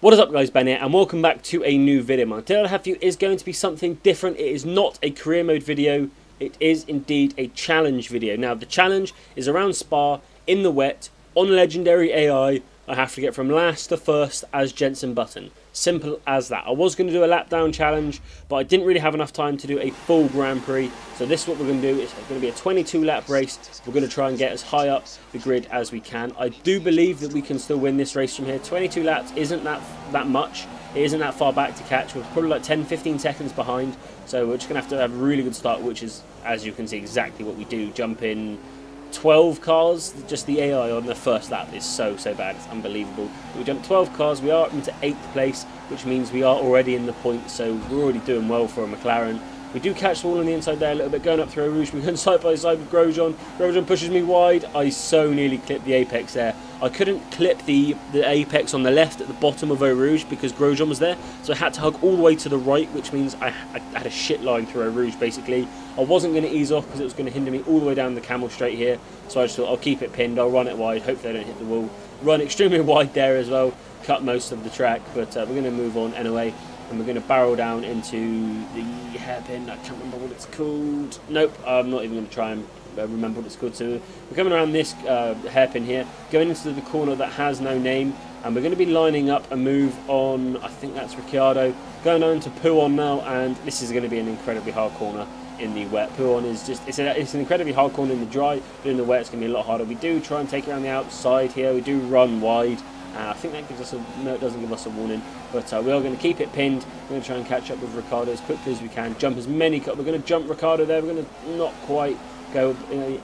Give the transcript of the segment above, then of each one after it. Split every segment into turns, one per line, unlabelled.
What is up guys, Ben here and welcome back to a new video. My today I have for you is going to be something different. It is not a career mode video, it is indeed a challenge video. Now the challenge is around Spa, in the wet, on legendary AI. I have to get from last to first as Jensen Button. Simple as that. I was going to do a lap down challenge, but I didn't really have enough time to do a full Grand Prix. So this is what we're going to do. It's going to be a 22 lap race. We're going to try and get as high up the grid as we can. I do believe that we can still win this race from here. 22 laps isn't that much. It isn't that far back to catch. We're probably like 10-15 seconds behind. So we're just going to have a really good start, which is, as you can see, exactly what we do. Jump in 12 cars, just the AI on the first lap is so bad, it's unbelievable. We jumped 12 cars, we are up into 8th place, which means we are already in the points, so we're already doing well for a McLaren. We do catch the wall on the inside there a little bit, going up through a Rouge. We're going side by side with Grosjean. Grosjean pushes me wide. I so nearly clipped the apex there. I couldn't clip the apex on the left at the bottom of Eau Rouge because Grosjean was there, so I had to hug all the way to the right, which means I had a shit line through Eau Rouge basically. I wasn't going to ease off because it was going to hinder me all the way down the camel straight here, so I just thought I'll keep it pinned, I'll run it wide, hopefully I don't hit the wall. Run extremely wide there as well, cut most of the track, but we're going to move on anyway. And we're going to barrel down into the hairpin. I can't remember what it's called. Nope, I'm not even going to try and remember what it's called. So we're coming around this hairpin here, going into the corner that has no name, and we're going to be lining up a move on, I think that's Ricciardo, going on to Pouon now, and this is going to be an incredibly hard corner in the wet. Pouon is just, it's an incredibly hard corner in the dry, but in the wet it's going to be a lot harder. We do try and take it around the outside here, we do run wide. I think that gives us a, no, it doesn't give us a warning, but we are going to keep it pinned. We're going to try and catch up with Ricciardo as quickly as we can, jump as many, we're going to jump Ricciardo there, we're going to not quite go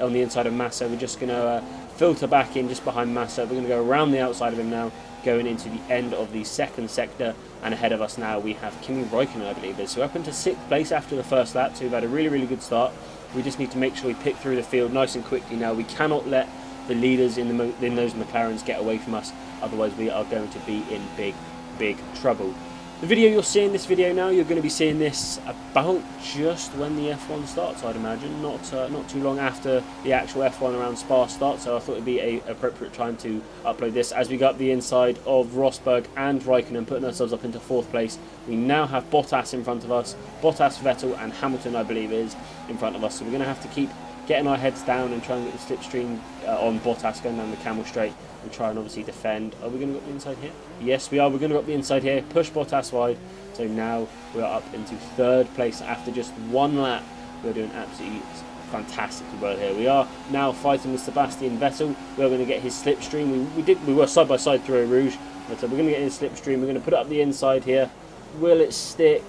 on the inside of Massa, we're just going to filter back in just behind Massa, we're going to go around the outside of him now, going into the end of the second sector, and ahead of us now we have Kimi Räikkönen, I believe it is. So we're up into 6th place after the first lap, so we've had a really good start. We just need to make sure we pick through the field nice and quickly now. We cannot let the leaders in those McLarens get away from us, otherwise we are going to be in big trouble. The video you're seeing this video now, you're going to be seeing this about just when the F1 starts, I'd imagine, not too long after the actual F1 around Spa starts, so I thought it would be an appropriate time to upload this as we go up the inside of Rosberg and Raikkonen, putting ourselves up into 4th place. We now have Bottas in front of us, Bottas, Vettel and Hamilton I believe is in front of us, so we're going to have to keep getting our heads down and try and get the slipstream on Bottas going down the camel straight and try and obviously defend. Are we going to go up the inside here? Yes, we are. We're going to go up the inside here, push Bottas wide. So now we are up into 3rd place after just 1 lap. We're doing absolutely fantastically well here. We are now fighting with Sebastian Vettel. We're going to get his slipstream. We were side by side through a Rouge, but we're going to get his slipstream. We're going to put it up the inside here. Will it stick?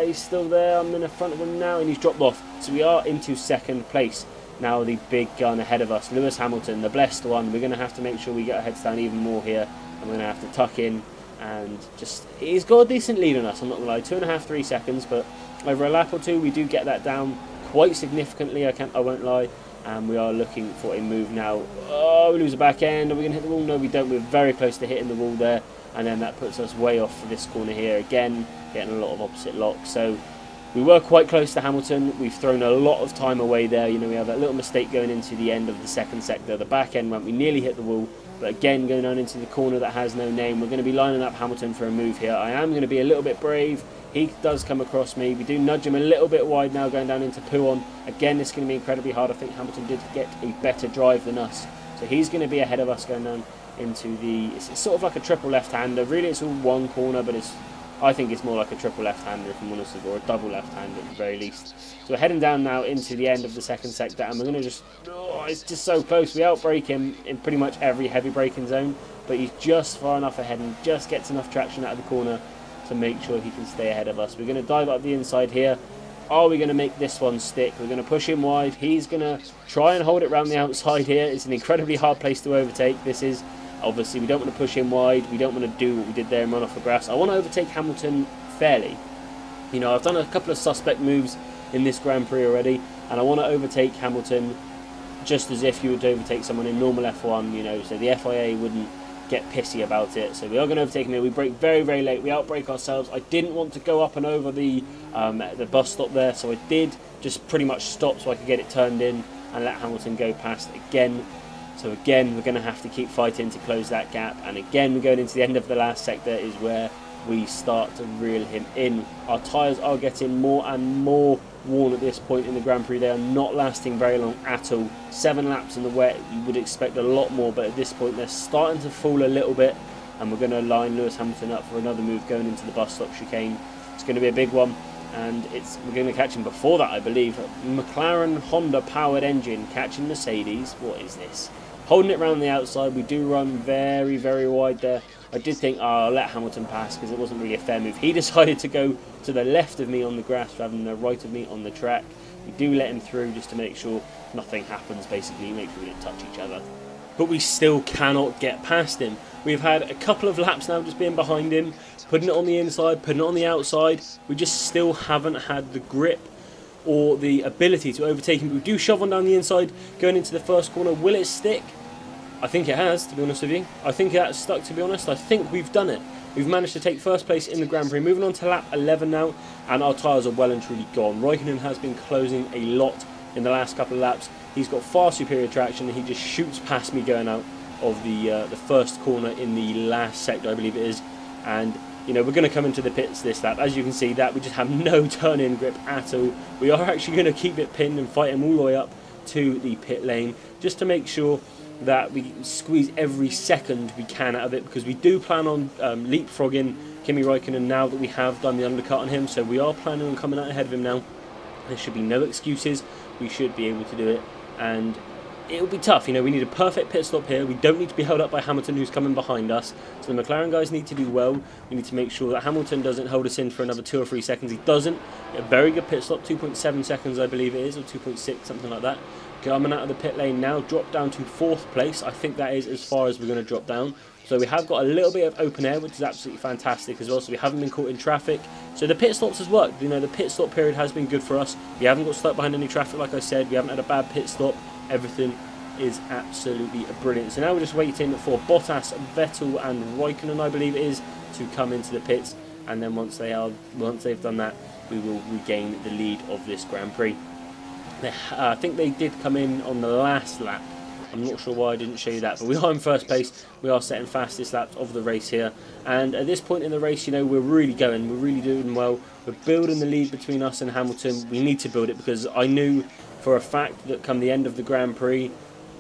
He's still there. I'm in the front of him now, and he's dropped off. So we are into 2nd place. Now the big gun ahead of us, Lewis Hamilton, the blessed one. We're going to have to make sure we get our heads down even more here. And we're going to have to tuck in and just... He's got a decent lead on us, I'm not going to lie. 2.5, 3 seconds, but over a lap or two, we do get that down quite significantly, I won't lie. And we are looking for a move now. Oh, we lose the back end. Are we going to hit the wall? No, we don't. We're very close to hitting the wall there. And then that puts us way off for this corner here again, getting a lot of opposite locks. So we were quite close to Hamilton. We've thrown a lot of time away there. You know, we have that little mistake going into the end of the second sector. The back end went, we nearly hit the wall. But again, going on into the corner that has no name. We're going to be lining up Hamilton for a move here. I am going to be a little bit brave. He does come across me. We do nudge him a little bit wide now, going down into Pouon. Again, it's going to be incredibly hard. I think Hamilton did get a better drive than us. So he's going to be ahead of us going down into the... It's sort of like a triple left-hander. Really, it's all one corner, but I think it's more like a triple left-hander, if I'm honest, or a double left-hander at the very least. So we're heading down now into the end of the second sector, and we're going to just... Oh, it's just so close. We outbrake him in pretty much every heavy braking zone, but he's just far enough ahead and just gets enough traction out of the corner to make sure he can stay ahead of us. We're going to dive up the inside here. Are we going to make this one stick? We're going to push him wide. He's going to try and hold it around the outside here. It's an incredibly hard place to overtake. This is... Obviously, we don't want to push him wide. We don't want to do what we did there and run off the grass. I want to overtake Hamilton fairly. You know, I've done a couple of suspect moves in this Grand Prix already, and I want to overtake Hamilton just as if you would overtake someone in normal F1, you know, so the FIA wouldn't get pissy about it. So we are going to overtake him here. We brake very late. We outbrake ourselves. I didn't want to go up and over the bus stop there, so I did just pretty much stop so I could get it turned in and let Hamilton go past again. So again, we're going to have to keep fighting to close that gap. And again, we're going into the end of the last sector is where we start to reel him in. Our tyres are getting more and more worn at this point in the Grand Prix. They are not lasting very long at all. 7 laps in the wet, you would expect a lot more, but at this point they're starting to fall a little bit, and we're going to line Lewis Hamilton up for another move going into the bus stop chicane. It's going to be a big one, and we're going to catch him before that, I believe. McLaren Honda powered engine catching Mercedes. What is this? Holding it around the outside. We do run very, very wide there. I did think, I'll let Hamilton pass because it wasn't really a fair move. He decided to go to the left of me on the grass rather than the right of me on the track. We do let him through just to make sure nothing happens, basically, make sure we don't touch each other. But we still cannot get past him. We've had a couple of laps now just being behind him, putting it on the inside, putting it on the outside. We just still haven't had the grip or the ability to overtake him. We do shove on down the inside, going into the first corner. Will it stick? I think it has, to be honest with you. I think that's stuck, to be honest. I think we've done it. We've managed to take first place in the Grand Prix. Moving on to lap 11 now, and our tyres are well and truly gone. Raikkonen has been closing a lot in the last couple of laps. He's got far superior traction, and he just shoots past me going out of the first corner in the last sector, I believe it is. And you know, we're going to come into the pits this lap. As you can see, that we just have no turn-in grip at all. We are actually going to keep it pinned and fight him all the way up to the pit lane, just to make sure that we squeeze every second we can out of it, because we do plan on leapfrogging Kimi Raikkonen now that we have done the undercut on him. So we are planning on coming out ahead of him now. There should be no excuses. We should be able to do it, and it'll be tough. You know, we need a perfect pit stop here. We don't need to be held up by Hamilton, who's coming behind us. So the McLaren guys need to do well. We need to make sure that Hamilton doesn't hold us in for another 2 or 3 seconds. He doesn't. A very good pit stop, 2.7 seconds I believe it is, or 2.6, something like that. Coming out of the pit lane now, drop down to 4th place. I think that is as far as we're going to drop down. So we have got a little bit of open air, which is absolutely fantastic as well. So we haven't been caught in traffic. So the pit stops has worked. You know, the pit stop period has been good for us. We haven't got stuck behind any traffic, like I said. We haven't had a bad pit stop. Everything is absolutely brilliant. So now we're just waiting for Bottas, Vettel and Raikkonen, I believe it is, to come into the pits. And then once they've done that, we will regain the lead of this Grand Prix. I think they did come in on the last lap. I'm not sure why I didn't show you that, but we are in first place. We are setting fastest laps of the race here, and at this point in the race, you know, we're really doing well. We're building the lead between us and Hamilton. We need to build it, because I knew for a fact that come the end of the Grand Prix,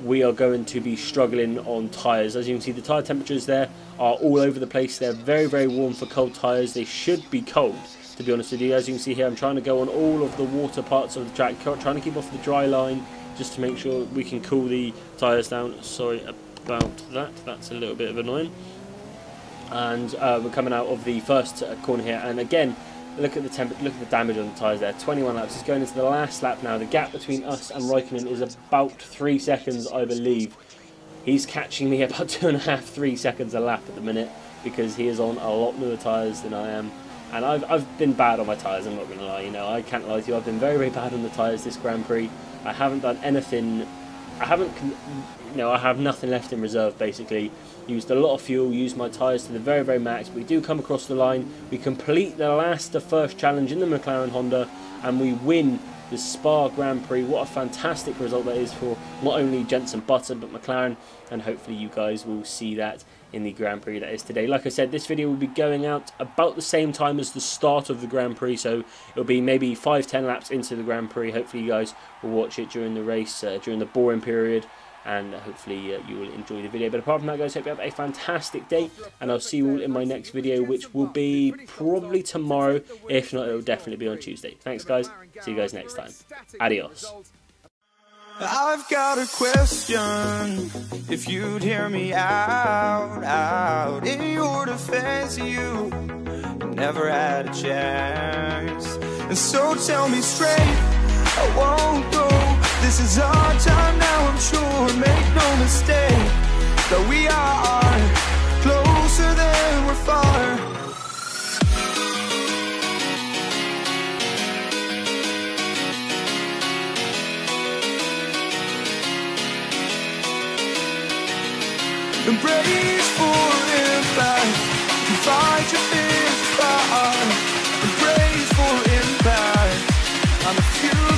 we are going to be struggling on tyres. As you can see, the tyre temperatures there are all over the place. They're very, very warm for cold tyres. They should be cold, to be honest with you. As you can see here, I'm trying to go on all of the water parts of the track, trying to keep off the dry line, just to make sure we can cool the tyres down. Sorry about that, that's a little bit of annoying. And we're coming out of the first corner here, and again, look at the damage on the tyres there. 21 laps, it's going into the last lap now. The gap between us and Raikkonen is about 3 seconds, I believe. He's catching me about 2.5, 3 seconds a lap at the minute, because he is on a lot newer tyres than I am. And I've been bad on my tyres, I'm not going to lie. You know, I can't lie to you, I've been very, very bad on the tyres this Grand Prix. I haven't done anything, I have nothing left in reserve, basically. Used a lot of fuel, used my tyres to the very, very max. But we do come across the line, we complete the first challenge in the McLaren Honda, and we win the Spa Grand Prix. What a fantastic result that is for not only Jenson Button, but McLaren, and hopefully you guys will see that in the Grand Prix that is today. Like I said, this video will be going out about the same time as the start of the Grand Prix, so it'll be maybe 5-10 laps into the Grand Prix. Hopefully you guys will watch it during the race, during the boring period, and hopefully you will enjoy the video. But apart from that, guys, hope you have a fantastic day, and I'll see you all in my next video, which will be probably tomorrow. If not, it will definitely be on Tuesday. Thanks, guys. See you guys next time. Adios.
I've got a question, if you'd hear me out. In your defense, you never had a chance. And so tell me straight, I won't go. This is our time now, I'm sure. Make no mistake that we are closer than we're far. Embrace for impact, and fight your fears apart. Embrace for impact, I'm a few